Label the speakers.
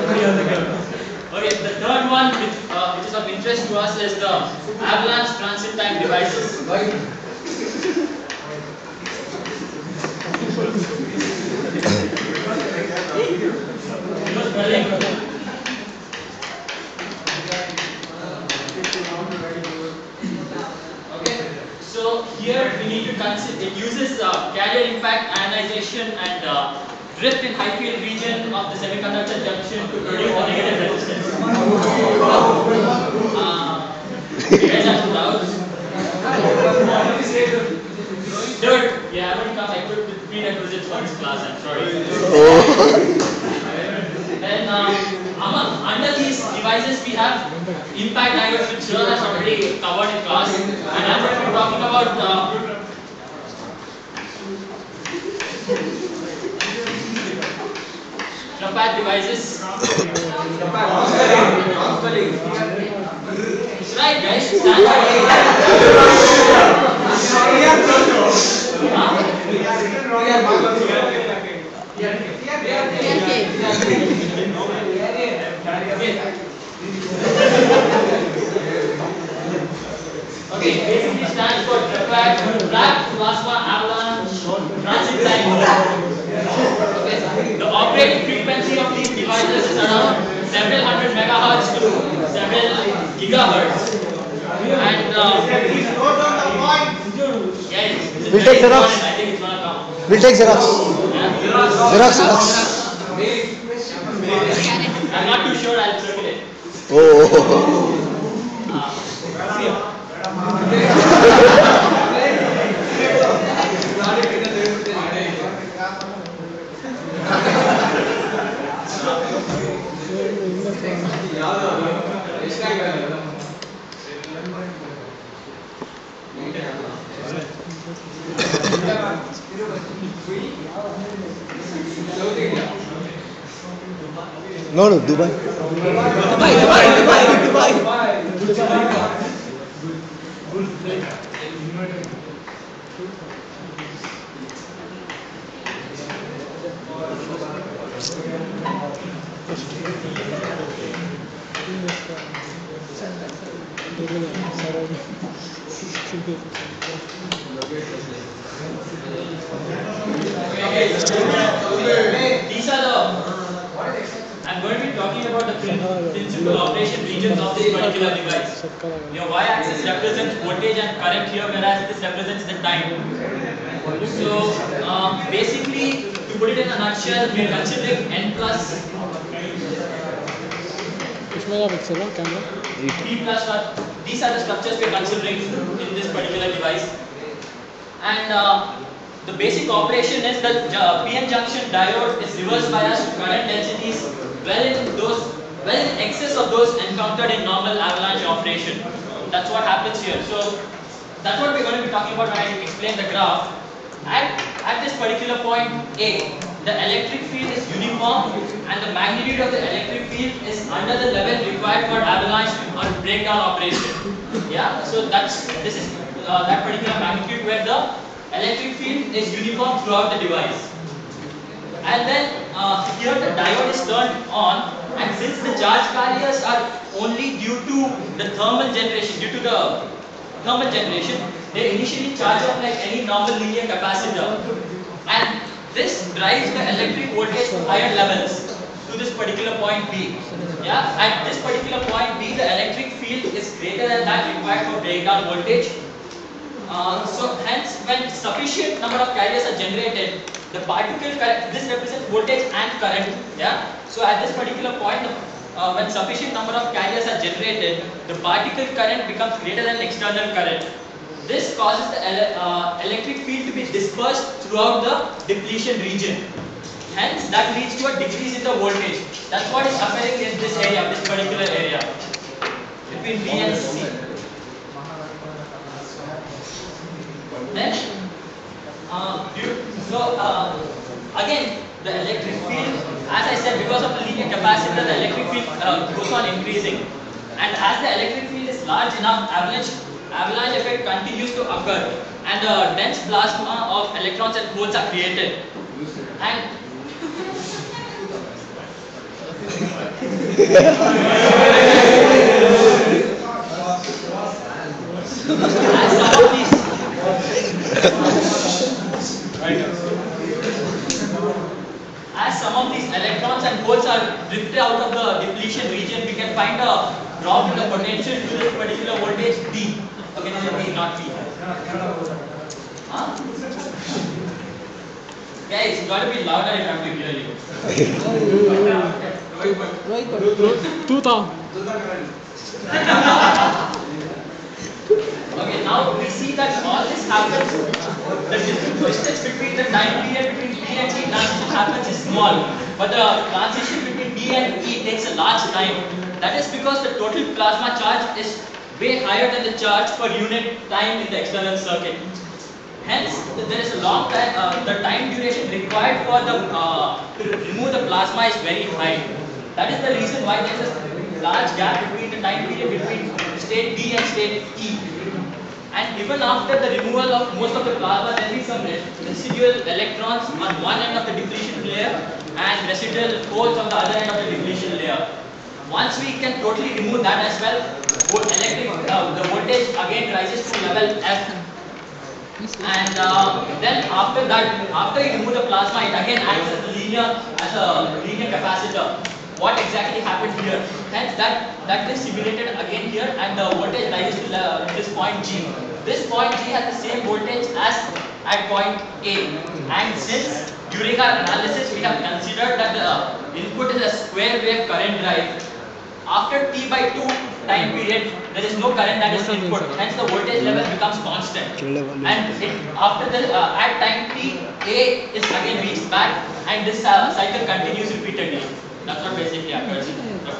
Speaker 1: Okay, the third one, which is of interest to us, is the avalanche transit time devices. Okay, so here we need to consider it uses carrier impact ionization and drift in high field region of the semiconductor junction to produce a negative resistance. You guys are too loud. Third, yeah, I haven't come equipped with prerequisites for this class, I'm sorry. Then under these devices we have impact diodes, which Sir has already covered in class, and I'm going to be talking about Trapad devices. It's right, guys. Stand up. Okay, basically stands for trap, plasma, avalanche, transit time. Okay, the operating frequency of these devices is around several hundred megahertz to several gigahertz. And
Speaker 2: we'll take Xerox.
Speaker 1: I think it's gonna come.
Speaker 2: We'll take Xerox. Xerox.
Speaker 1: I'm not too sure I'll circulate.
Speaker 2: Oh. No, Dubai.
Speaker 1: These are the. I'm going to be talking about the principal operation regions of this particular device. Your y-axis represents voltage and current here, whereas this represents the time. So basically, to put it in a nutshell, we are considering n plus p plus 1. These are the structures we are considering in this particular device. And the basic operation is that PN junction diode is reverse biased to current densities well in excess of those encountered in normal avalanche operation. That's what happens here. So that's what we're going to be talking about when I explain the graph. At this particular point A, the electric field is uniform and the magnitude of the electric field is under the level required for avalanche or breakdown operation. Yeah, so this is that particular magnitude where the electric field is uniform throughout the device. And then here the diode is turned on, and since the charge carriers are only due to the thermal generation, they initially charge up like any normal linear capacitor, and this drives the electric voltage to higher levels to this particular point B. Yeah, at this particular point B, the electric field is greater than that required for breakdown voltage. So hence, when sufficient number of carriers are generated, the particle current, this represents voltage and current. Yeah. So at this particular point, when sufficient number of carriers are generated, the particle current becomes greater than external current. This causes the electric field to be dispersed throughout the depletion region. Hence, that leads to a decrease in the voltage. That's what is occurring in this area, this particular area, between B and C. Then, again, the electric field, as I said, because of the linear capacitor, the electric field goes on increasing. And as the electric field is large enough, avalanche effect continues to occur, and a dense plasma of electrons and holes are created. And As some of these As some of these electrons and holes are drifted out of the depletion region, we can find a drop in the potential to this particular voltage D. Okay, this is D, not P. Huh? Guys, you got to be louder if I'm doing Okay, now we see that all this happens, the distance between the time period between D and E transition happens is small, but the transition between D and E takes a large time. That is because the total plasma charge is way higher than the charge per unit time in the external circuit. Hence, there is a long time, the time duration required for the to remove the plasma is very high. That is the reason why there is a large gap between the time period between state D and state E. And even after the removal of most of the plasma, there will be some residual electrons on one end of the depletion layer and residual holes on the other end of the depletion layer. Once we can totally remove that as well, the voltage again rises to level F. And then after that, after you remove the plasma, it again acts as a linear capacitor. What exactly happened here? Hence that is simulated again here, and the voltage rises to this point G. This point G has the same voltage as at point A. And since during our analysis we have considered that the input is a square wave current drive, after T by 2 time period, there is no current that is input. Hence the voltage level becomes constant. And after the at time T, A is again reached back, and this cycle continues repeatedly. That's what basically occurs in the